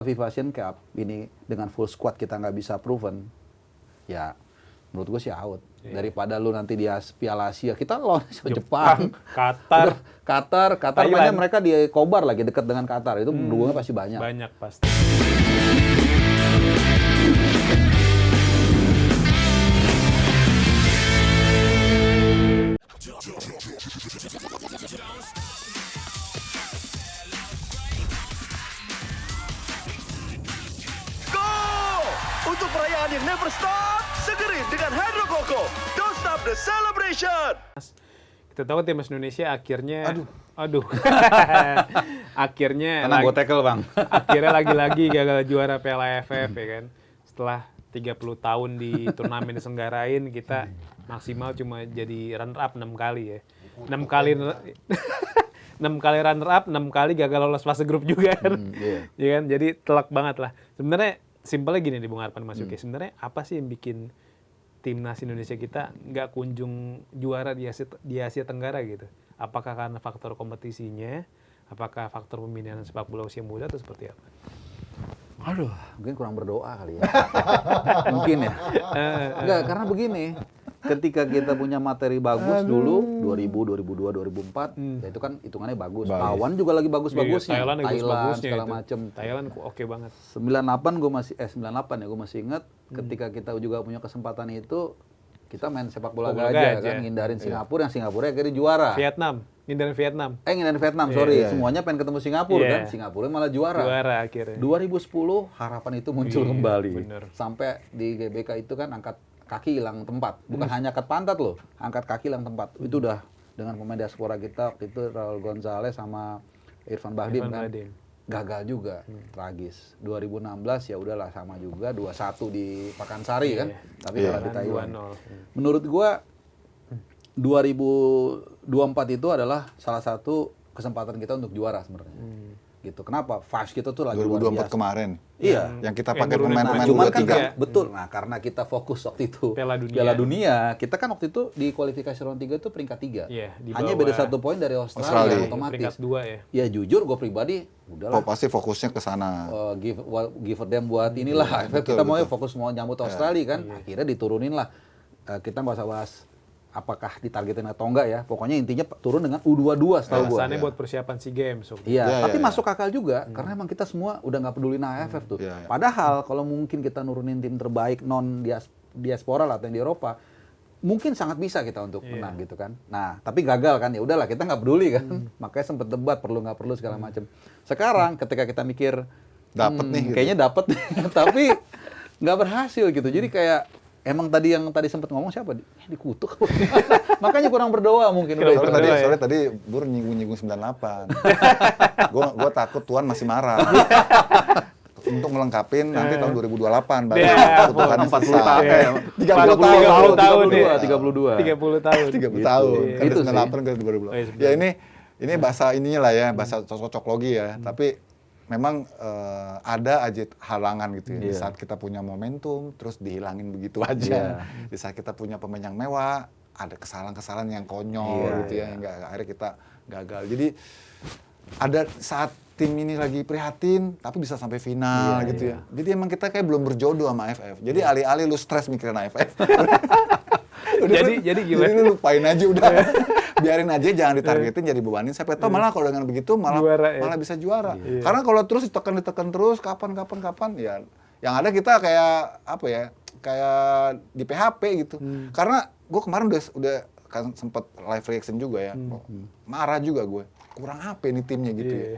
FIFA Asian Cup ini dengan full squad kita nggak bisa proven, ya menurut gue sih out. Daripada lu nanti di Piala Asia, kita lawan Jepang, Qatar, Qatar mainnya mereka di Kobar lagi dekat dengan Qatar, itu dua pasti banyak. Banyak pasti. Untuk perayaan yang never stop, segerin dengan Hydro Coco. Don't stop the celebration. Kita tahu timnas Indonesia akhirnya, aduh, akhirnya, Tenang, gue tackle bang. akhirnya lagi-lagi gagal juara Piala AFF ya kan. Setelah 30 tahun di turnamen diselenggarain, kita maksimal cuma jadi runner up 6 kali ya. 6 kali 6 kali runner up, 6 kali gagal lolos fase grup juga kan. Ya kan? Jadi telak banget lah. Sebenarnya simpelnya gini nih Bung Arpan Mas Yuki. Sebenarnya apa sih yang bikin timnas Indonesia kita nggak kunjung juara di Asia Tenggara gitu? Apakah karena faktor kompetisinya? Apakah faktor pembinaan sepak bola usia muda atau seperti apa? Aduh, mungkin kurang berdoa kali ya. Mungkin ya. Enggak, karena begini. Ketika kita punya materi bagus dulu, 2000, 2002, 2004, ya itu kan hitungannya bagus. Lawan juga lagi bagus-bagusnya. Thailand segala macem. Thailand oke banget. 98 gue masih 98 ya gue masih ingat ketika kita juga punya kesempatan itu kita main sepak bola gajah kan, ngindarin Singapura, yang Singapura akhirnya juara. Ngindarin Vietnam. Ngindarin Vietnam, sorry. Semuanya pengen ketemu Singapura kan, Singapura malah juara. Juara akhirnya. 2010 harapan itu muncul kembali. Bener. Sampai di GBK itu kan angkat kaki hilang tempat. Bukan hanya angkat pantat loh, angkat kaki hilang tempat. Itu udah dengan pemain diaspora kita waktu itu Raul Gonzalez sama Irfan Bahdim kan. Gagal juga, tragis. 2016 ya udahlah sama juga 2-1 di Pakansari kan. Tapi kalah di Taiwan. Menurut gua 2024 itu adalah salah satu kesempatan kita untuk juara sebenarnya. Gitu. Kenapa? Vibes kita tuh lagi luar 2024 biasa. kemarin. Iya. Yang kita pakai pemain-pemain cuman kan 23. betul. Nah, karena kita fokus waktu itu Piala Dunia, kita kan waktu itu di kualifikasi round 3 itu peringkat 3. Iya, di Hanya bawah beda 1 poin dari Australia Australia. otomatis. Peringkat 2 ya. Ya jujur gue pribadi udahlah. Pasti fokusnya ke sana. Give them buat inilah. Kita mau fokus mau nyambut Australia kan. Akhirnya diturunin lah. Kita nggak usah bahas apakah ditargetin atau enggak ya. Pokoknya intinya turun dengan U22 setahu gue. Alasannya buat persiapan SEA Games. Iya, tapi masuk akal juga karena emang kita semua udah nggak peduli AFF tuh. Padahal kalau mungkin kita nurunin tim terbaik non diaspora lah atau yang di Eropa, mungkin sangat bisa kita untuk menang gitu kan. Nah, tapi gagal kan, ya udahlah kita nggak peduli kan. Makanya sempet debat perlu nggak perlu segala macam. Sekarang ketika kita mikir Dapet nih gitu. kayaknya dapet tapi nggak berhasil gitu. Jadi kayak emang tadi yang tadi sempat ngomong siapa? Dikutuk. Makanya kurang berdoa mungkin. Soalnya tadi Bur nyinggung 98. Gua takut Tuan masih marah. Untuk melengkapin nanti tahun 2028 baru kebutuhannya 40 tahun. 30 tahun. 32. 30 tahun. 30 tahun. Kan Itu 98 ke 2028. Ya ini bahasa ininya lah ya, bahasa cocoklogi ya. Tapi memang ada aja halangan gitu ya. Di saat kita punya momentum, terus dihilangin begitu aja. Di saat kita punya pemain yang mewah, ada kesalahan-kesalahan yang konyol gitu ya. Akhirnya kita gagal. Jadi ada saat tim ini lagi prihatin, tapi bisa sampai final gitu ya. Jadi emang kita kayak belum berjodoh sama AFF. Jadi alih-alih lu stres mikirin AFF. Jadi gimana? Jadi lu lupain aja udah. Biarin aja, jangan ditargetin jadi bebanin. Siapa tahu malah kalau dengan begitu malah bisa juara. Karena kalau terus ditekan terus kapan ya yang ada kita kayak apa ya? Kayak di PHP gitu. Karena gue kemarin udah kan sempet live reaction juga ya. Marah juga gue. Kurang apa nih timnya gitu ya.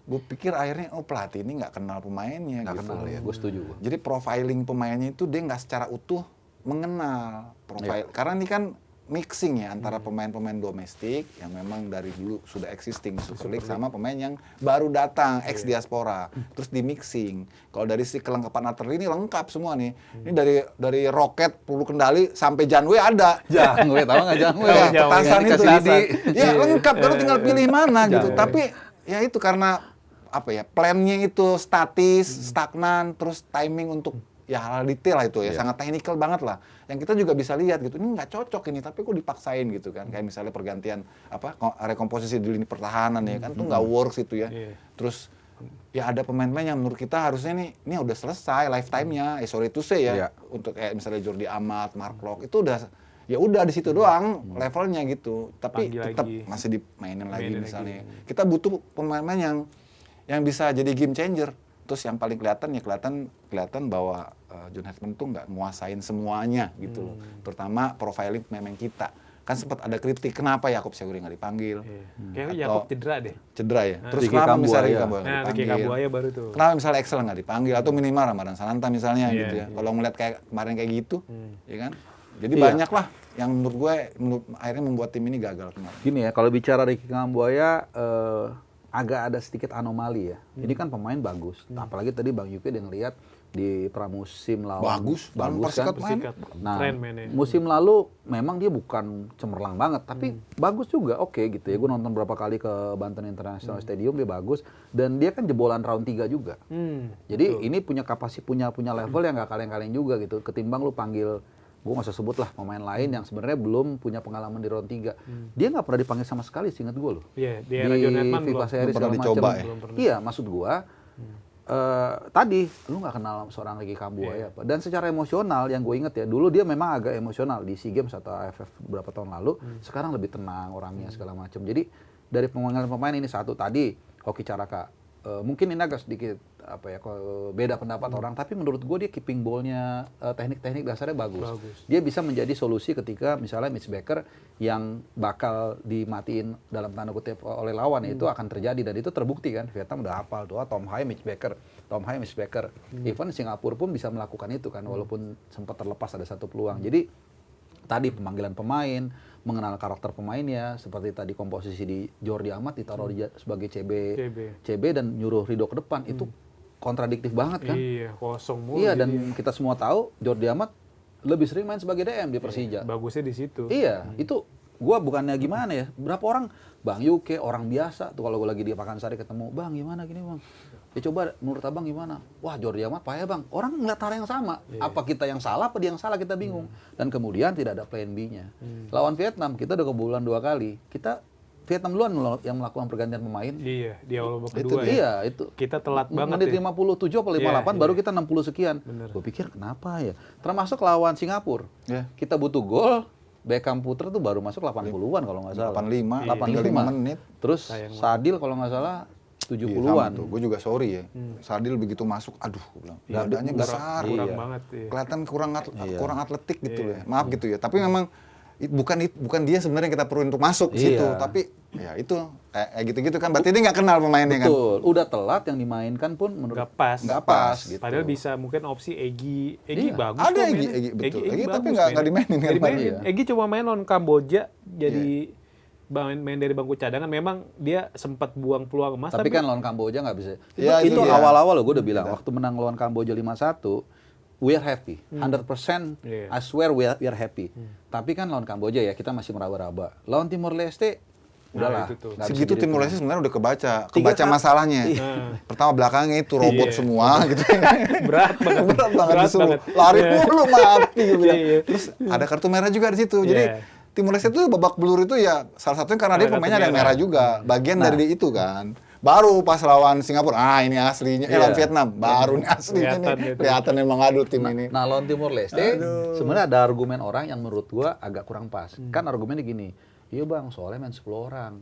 Gue pikir akhirnya pelatih ini nggak kenal pemainnya Nggak gitu. kenal ya, gue setuju. Jadi profiling pemainnya itu dia nggak secara utuh mengenal profil. Karena ini kan mixing ya antara pemain-pemain domestik yang memang dari dulu sudah existing Super League sama pemain yang baru datang ex diaspora. Terus di mixing. Kalau dari si kelengkapan arteri ini lengkap semua nih. Ini dari roket peluru kendali sampai Janwe ada. Janwe tahu nggak Janwe? Petasan itu. Ya Iya. lengkap, baru tinggal pilih mana gitu. Tapi ya itu karena apa ya? Plannya itu statis, stagnan, terus timing untuk ya hal detail lah itu ya, sangat teknikal banget lah. Yang kita juga bisa lihat gitu, ini nggak cocok ini, tapi kok dipaksain gitu kan. Kayak misalnya pergantian rekomposisi di lini pertahanan ya kan, tuh nggak works itu ya. Terus ya ada pemain-pemain yang menurut kita harusnya ini udah selesai lifetime-nya. Sorry to say ya. Iya. Untuk kayak misalnya Jordi Amat, Mark Locke itu udah di situ doang levelnya gitu. Tapi Panggil tetap lagi. masih dimainin lagi Mainin misalnya. lagi. Kita butuh pemain-pemain yang bisa jadi game changer. Terus yang paling kelihatan bahwa John Hersman tuh nggak nguasain semuanya gitu loh. Terutama profiling pemain kita. Kan sempat ada kritik kenapa Yakup Syahuri nggak dipanggil. Kayaknya Atau- Yakup cedera deh. Cedera ya. Terus Ricky kenapa Kambuaya. misalnya Ricky Kambuaya nggak Nah, Ricky dipanggil? Kambuaya baru tuh. Kenapa misalnya Excel nggak dipanggil atau minimal Ramadan Sananta misalnya Iya, gitu ya. iya. Kalau ngeliat kayak kemarin kayak gitu, ya kan. Jadi Iya. banyak lah yang menurut gue akhirnya membuat tim ini gagal kemarin. Gini ya, kalau bicara Ricky Kambuaya agak ada sedikit anomali ya. Ini kan pemain bagus. Apalagi tadi Bang Yuki udah ngeliat di pramusim lawan Bagus, kan. Persikat main. Persikat. Nah, Keren mainnya. musim lalu memang dia bukan cemerlang banget, tapi bagus juga, oke gitu ya. Gue nonton berapa kali ke Banten International Stadium, dia bagus. Dan dia kan jebolan round 3 juga. Jadi ini punya kapasitas, punya level yang gak kaleng-kaleng juga gitu. Ketimbang lu panggil, gue nggak usah sebut lah pemain lain yang sebenarnya belum punya pengalaman di round 3. Dia nggak pernah dipanggil sama sekali, seingat gue loh. Iya, di era John Hedman FIFA belum. Series pernah segala dicoba macam. ya? Belum pernah. Iya, maksud gue tadi lu nggak kenal seorang Ricky Kambuaya apa. Dan secara emosional yang gue inget ya, dulu dia memang agak emosional di SEA Games atau AFF beberapa tahun lalu. Sekarang lebih tenang orangnya segala macam. Jadi dari pemain ini satu tadi Hoki Caraka. Mungkin ini agak sedikit beda pendapat orang, tapi menurut gue dia keeping ball-nya teknik-teknik dasarnya bagus. Dia bisa menjadi solusi ketika misalnya Mitch Baker yang bakal dimatiin dalam tanda kutip oleh lawan itu akan terjadi, dan itu terbukti kan. Vietnam udah hafal tuh Tom Hai, Mitch Baker. Even Singapura pun bisa melakukan itu kan, walaupun sempat terlepas ada satu peluang. Jadi tadi pemanggilan pemain, mengenal karakter pemainnya, seperti tadi komposisi di Jordi Amat ditaruh sebagai CB dan nyuruh Rido ke depan, itu kontradiktif banget kan? Iya, kosong mulu. Iya, dan jadinya. kita semua tahu Jordi Amat lebih sering main sebagai DM di Persija. Bagusnya di situ. Iya, itu gua bukannya gimana ya, berapa orang, Bang Yuke, orang biasa tuh kalau gua lagi di Pakansari ketemu, Bang gimana gini Bang? Ya coba menurut Abang gimana? Wah Jordi Amat payah Bang, orang ngeliat hal yang sama. Apa kita yang salah, apa dia yang salah, kita bingung. Dan kemudian tidak ada plan B-nya. Lawan Vietnam, kita udah kebobolan 2 kali. Vietnam duluan yang melakukan pergantian pemain. Iya, di awal babak Itu kedua ya. iya, itu. Kita telat banget Menit ya. 57 atau 58 baru kita 60 sekian. Gue pikir kenapa ya? Termasuk lawan Singapura. Ya. Kita butuh gol, Beckham Putra tuh baru masuk 80-an kalau nggak salah. 85, 85 5 menit. Terus Sadil kalau nggak salah 70-an. Gue juga sorry ya. Sadil begitu masuk, aduh, gue bilang, badannya besar. Kurang banget. Iya. Kelihatan kurang atletik gitu ya. Maaf gitu ya. Tapi memang bukan dia sebenarnya yang kita perlu untuk masuk ke situ, tapi ya itu kayak gitu-gitu kan. Berarti dia nggak kenal pemainnya kan. Betul. Udah telat yang dimainkan pun menurut Nggak pas. gitu. Padahal bisa mungkin opsi Egy Iya. bagus Ada kok Egy, mainnya. Egy, betul. Egy bagus tapi nggak mainnya. dimainin kan. Nggak dimainin. Iya. Egy cuma main lawan Kamboja jadi main dari bangku cadangan. Memang dia sempat buang peluang emas. Tapi kan lawan Kamboja nggak bisa. Ya, itu itu dia. awal-awal gue udah bilang, waktu menang lawan Kamboja 5-1, we are happy. 100% Iya. I swear we are happy. Tapi kan lawan Kamboja ya kita masih meraba-raba. Lawan Timor Leste, udahlah. itu tuh. nggak bisa Segitu jadi Timor tuh. Leste sebenarnya udah kebaca kali. masalahnya. Pertama belakangnya itu robot semua gitu. Berat banget. Berat banget disuruh banget. lari Iya. mulu mati gue bilang. Iya. Terus ada kartu merah juga di situ. Jadi Iya. Timor Leste itu babak belur itu ya salah satunya karena dia Kartu pemainnya ada yang merah merah. juga. Bagian dari itu kan. Baru pas lawan Singapura, ini aslinya. Lawan Vietnam, baru nih aslinya Kelihatan nih. gitu. Kelihatan emang aduh tim ini. Nah, lawan Timor Leste, sebenarnya ada argumen orang yang menurut gua agak kurang pas. Kan argumennya gini, iya bang, soalnya main 10 orang,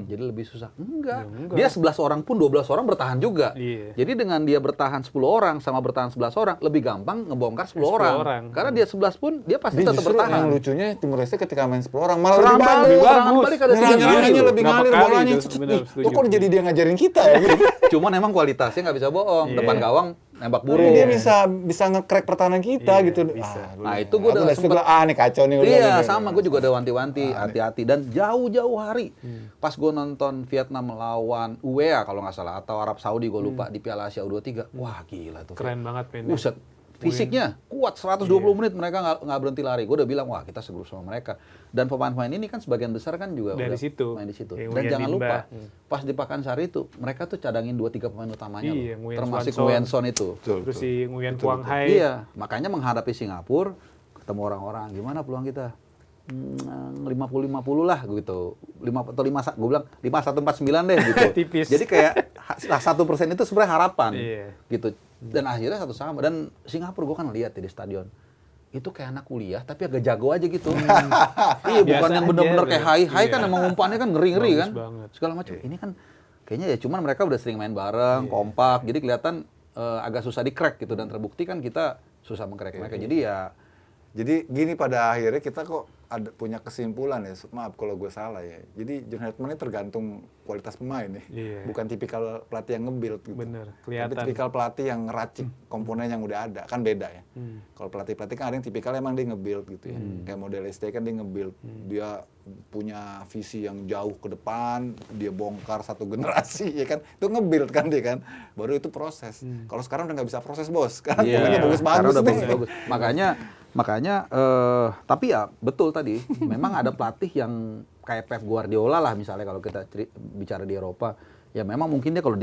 jadi lebih susah. Enggak. Dia 11 orang pun 12 orang bertahan juga. Iya. Jadi dengan dia bertahan 10 orang sama bertahan 11 orang, lebih gampang ngebongkar 10 orang. Karena dia 11 pun, dia pasti tetap Justru bertahan. yang lucunya Timor Leste ketika main 10 orang malah Serangan lebih balik, bagus. serangan balik ada 3 Nyerang-nyerangannya lebih Berapa ngalir kali bolanya. itu, Cet, benar, nih, setuju. Lo kok jadi dia ngajarin kita ya? Gitu. Cuman emang kualitasnya nggak bisa bohong. Iya. Depan gawang nembak Tapi burung. dia bisa nge-crack pertahanan kita gitu. bisa. Nah, itu gua udah udah sempet- bilang, nih kacau nih. udah Iya, nih. sama. Gue juga ada wanti-wanti, hati-hati. Dan jauh-jauh hari, pas gue nonton Vietnam melawan UEA kalau nggak salah, atau Arab Saudi, gue lupa, di Piala Asia U23. Wah, gila tuh. Keren banget mainnya. Buset. Fisiknya kuat, 120 menit mereka nggak berhenti lari. Gue udah bilang, wah kita segrup sama mereka. Dan pemain-pemain ini kan sebagian besar kan juga Dari udah situ. main di situ. Kayak Dan Nguyen jangan Limba. lupa, pas di Pakansari itu, mereka tuh cadangin 2-3 pemain utamanya Iya, loh. Nguyen Termasuk Swanson. Nguyen Son itu. Betul, Terus betul. si Nguyen Quang Hai. Iya, makanya menghadapi Singapura, ketemu orang-orang, gimana peluang kita? 50-50 lah gitu. 5 atau 5, gue bilang 5-1-4-9 deh gitu. Tipis. Jadi kayak Nah, 1% itu sebenarnya harapan, Iya. gitu. Dan akhirnya satu sama. Dan Singapura gue kan lihat ya di stadion, itu kayak anak kuliah tapi agak jago aja gitu. Iya, bukan Biasa yang bener-bener aja, kayak Bro. high kan, Iya. emang umpannya kan ngeri-ngeri Bagus kan, banget. segala macam. Ini kan kayaknya ya cuman mereka udah sering main bareng, kompak, jadi kelihatan agak susah di-crack gitu. Dan terbukti kan kita susah meng-crack mereka. Jadi ya Jadi gini, pada akhirnya kita kok ada punya kesimpulan ya, maaf kalau gue salah ya. Jadi John Herdman ini tergantung kualitas pemain ya. Iya. Bukan tipikal pelatih yang nge-build gitu. Bener, Tapi kelihatan. tipikal pelatih yang ngeracik komponen yang udah ada, kan beda ya. Kalau pelatih-pelatih kan ada yang tipikal emang dia nge-build gitu ya. Kayak model ST kan dia nge-build. Dia punya visi yang jauh ke depan, dia bongkar satu generasi ya kan. Itu nge-build kan dia kan. Baru itu proses. Kalau sekarang udah nggak bisa proses, Bos. Sekarang pemainnya karena bagus-bagus udah nih. bagus-bagus. Makanya tapi ya betul tadi, memang ada pelatih yang kayak Pep Guardiola lah misalnya kalau kita bicara di Eropa, ya memang mungkin dia kalau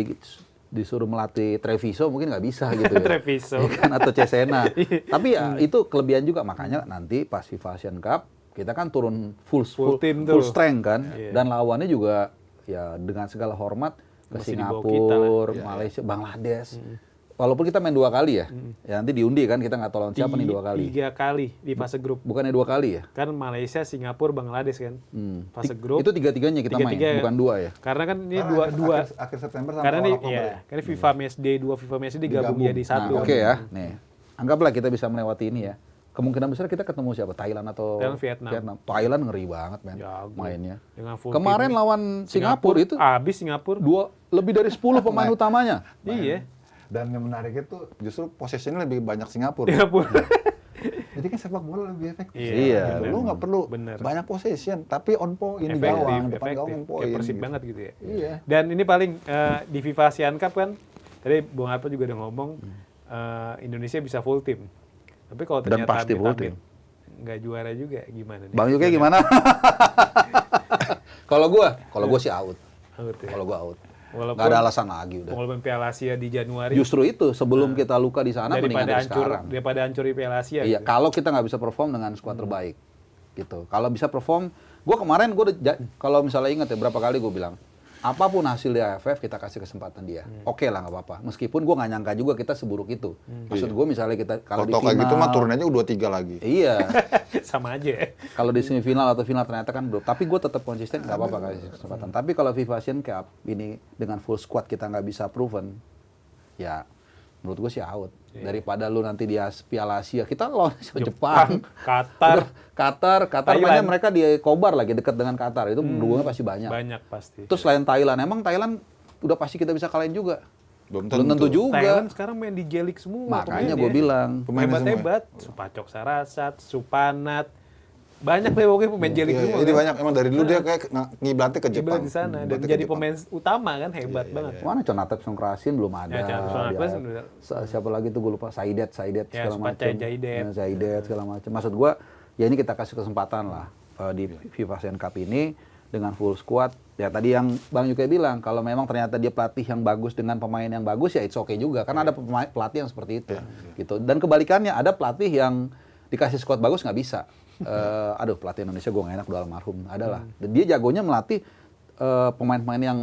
disuruh melatih Treviso mungkin nggak bisa gitu ya. Treviso. Ya kan, atau Cesena. Tapi ya itu kelebihan juga, makanya nanti pas FIFA Asian Cup kita kan turun full tim full tuh. strength kan, Iya. dan lawannya juga ya dengan segala hormat ke Masih di bawah kita lah. Singapura, Malaysia, Bangladesh. Walaupun kita main 2 kali ya, ya nanti diundi kan, kita nggak tahu lawan siapa nih 2 kali. 3 kali di fase grup. Bukannya 2 kali ya? Kan Malaysia, Singapura, Bangladesh kan. Fase grup. Itu 3-3-nya kita main, Tiga-tiga ya. bukan 2 ya? Karena kan ini dua akhir September sampai karena ini awal Oktober ya. karena FIFA Matchday 2 FIFA Matchday digabung jadi satu. Nah, oke ya. Nih, anggaplah kita bisa melewati ini ya. Kemungkinan besar kita ketemu siapa? Thailand atau Thailand, Vietnam. Thailand ngeri banget men Jago. mainnya. Dengan full Kemarin tim. lawan Singapura itu habis Singapura. lebih dari 10 pemain utamanya. Iya. Dan yang menariknya tuh justru possession-nya lebih banyak Singapura. Singapura. Jadi kan sepak bola lebih efektif. Iya, Gitu. Lu nggak perlu Bener. banyak possession, tapi on point di Efektif, gawang, depan efektif. gawang poin. Kayak Persib gitu. banget gitu ya. Iya. Dan ini paling di FIFA Asian Cup kan, tadi Bung Harpo juga udah ngomong Indonesia bisa full tim. Tapi kalau Dan ternyata pasti full amit-amit tim. nggak juara juga gimana nih? Bang Yuke gimana? Kalau gua sih out. Out ya. Kalau gua out. Walaupun Nggak ada alasan lagi udah. pengumuman Piala Asia di Januari Justru itu, sebelum kita luka di sana mendingan dari sekarang. daripada hancur di Piala Asia. Iya, gitu. kalau kita nggak bisa perform dengan skuad terbaik, gitu. Kalau bisa perform, gue kemarin kalau misalnya ingat ya berapa kali gue bilang, apapun hasil di AFF kita kasih kesempatan dia, oke lah nggak apa-apa. Meskipun gue nggak nyangka juga kita seburuk itu. Maksud gue misalnya kita kalau di Kalau kayak final, gitu mah turun aja U23 lagi. iya. Sama aja ya. Kalau di semifinal atau final ternyata kan belum. Tapi gue tetap konsisten, nggak apa-apa kasih kesempatan. Tapi kalau FIFA Asian Cup ini dengan full squad kita nggak bisa proven, ya menurut gue sih out. Daripada lu nanti di Piala Asia, kita lawan Jepang, Qatar, Qatar Thailand. mainnya mereka di Kobar lagi dekat dengan Qatar. Itu duanya pasti banyak. banyak pasti. Terus selain Thailand, emang Thailand udah pasti kita bisa kalahin juga. Belum Belum tentu juga. Thailand sekarang main di J-League semua. Makanya pemainnya. gue bilang, Pemainnya Hebat-hebat. Supacok Sarasat, Supanat. Banyak deh pokoknya pemain J-League semua. Jadi kan. banyak emang dari dulu dia kayak ngiblatnya ke Dia Jepang. di sana dan Ngiblatnya ke jadi Jepang. pemain utama kan hebat banget. mana Conatep Songkrasin belum ada. Ya, Conatep Songkrasin Ya, udah. siapa lagi tuh gue lupa, Saidet Ya, segala macam. Supacai Jaidet. Zaidet segala macam. Maksud gue, ya ini kita kasih kesempatan lah di FIFA Asian Cup ini dengan full squad. Ya tadi yang Bang Yuke bilang, kalau memang ternyata dia pelatih yang bagus dengan pemain yang bagus, ya it's okay juga. Karena ada pelatih yang seperti itu. Gitu. Dan kebalikannya, ada pelatih yang dikasih squad bagus nggak bisa. Aduh, pelatih Indonesia gue nggak enak, udah almarhum. Adalah. Dan dia jagonya melatih pemain-pemain yang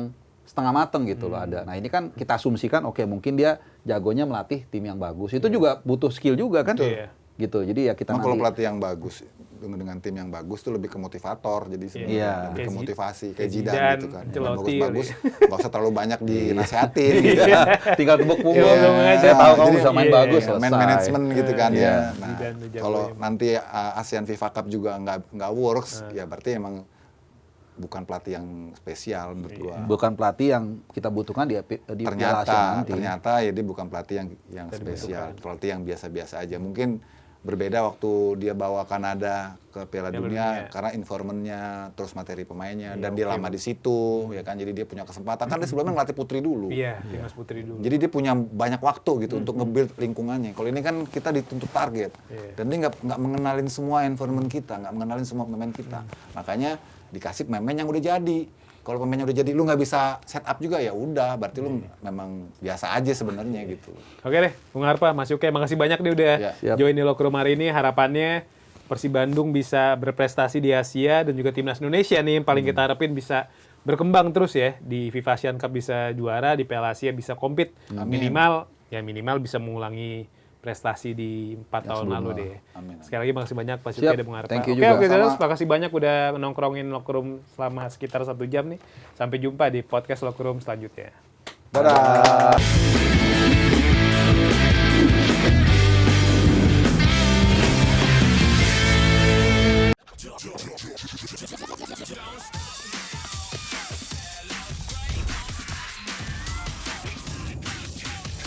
setengah mateng gitu loh ada. Nah ini kan kita asumsikan, oke mungkin dia jagonya melatih tim yang bagus. Itu juga butuh skill juga kan. Iya. Gitu. Jadi ya kita Emang kalau nanti pelatih yang bagus dengan tim yang bagus tuh lebih ke motivator, jadi sebenarnya Iya. lebih ke Kayak motivasi, kayak kayak Zidane Zidane, gitu kan. Yang Ancelotti bagus-bagus, nggak usah terlalu banyak dinasehatin gitu. tinggal tebuk punggung. Iya. Saya tahu kamu Jadi, bisa main iya, bagus, iya. selesai. Man management gitu kan Iya. ya. Nah, Zidane tuh jago kalau ya. nanti ASEAN FIFA Cup juga nggak works, ya berarti emang bukan pelatih yang spesial menurut gua. Bukan pelatih yang kita butuhkan di Piala Asia nanti. Ternyata ya dia bukan pelatih yang spesial, pelatih yang biasa-biasa aja. Mungkin berbeda waktu dia bawa Kanada ke Piala Dunia karena informannya, terus materi pemainnya, dan dia lama di situ, ya kan. Jadi dia punya kesempatan. Kan dia sebelumnya ngelatih putri dulu. Iya, Timnas Putri dulu. Jadi dia punya banyak waktu gitu untuk nge-build lingkungannya. Kalau ini kan kita dituntut target, dan dia nggak mengenalin semua environment kita, nggak mengenalin semua pemain kita. Makanya dikasih pemain yang udah jadi. Kalau pemainnya udah jadi, lu nggak bisa set up juga, ya udah, berarti lu memang biasa aja sebenarnya gitu. Oke deh, Bung Harpa, Mas Yuke, makasih banyak nih udah Siap. join di Locker Room hari ini. Harapannya Persib Bandung bisa berprestasi di Asia dan juga timnas Indonesia nih yang paling kita harapin bisa berkembang terus ya, di FIFA Asian Cup bisa juara, di Piala Asia bisa compete, minimal bisa mengulangi prestasi di 4 tahun lalu deh. Amin. Sekali lagi makasih banyak Pak Siap. Sukya dan Bung Arpa. Thank you Oke, juga. oke, Sama. terus makasih banyak udah nongkrongin Locker Room selama sekitar 1 jam nih. Sampai jumpa di podcast Locker Room selanjutnya. Dadah.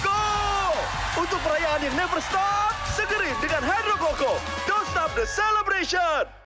Go! Untuk perayaan yang never stop, segerin dengan Hydro Coco. Don't stop the celebration!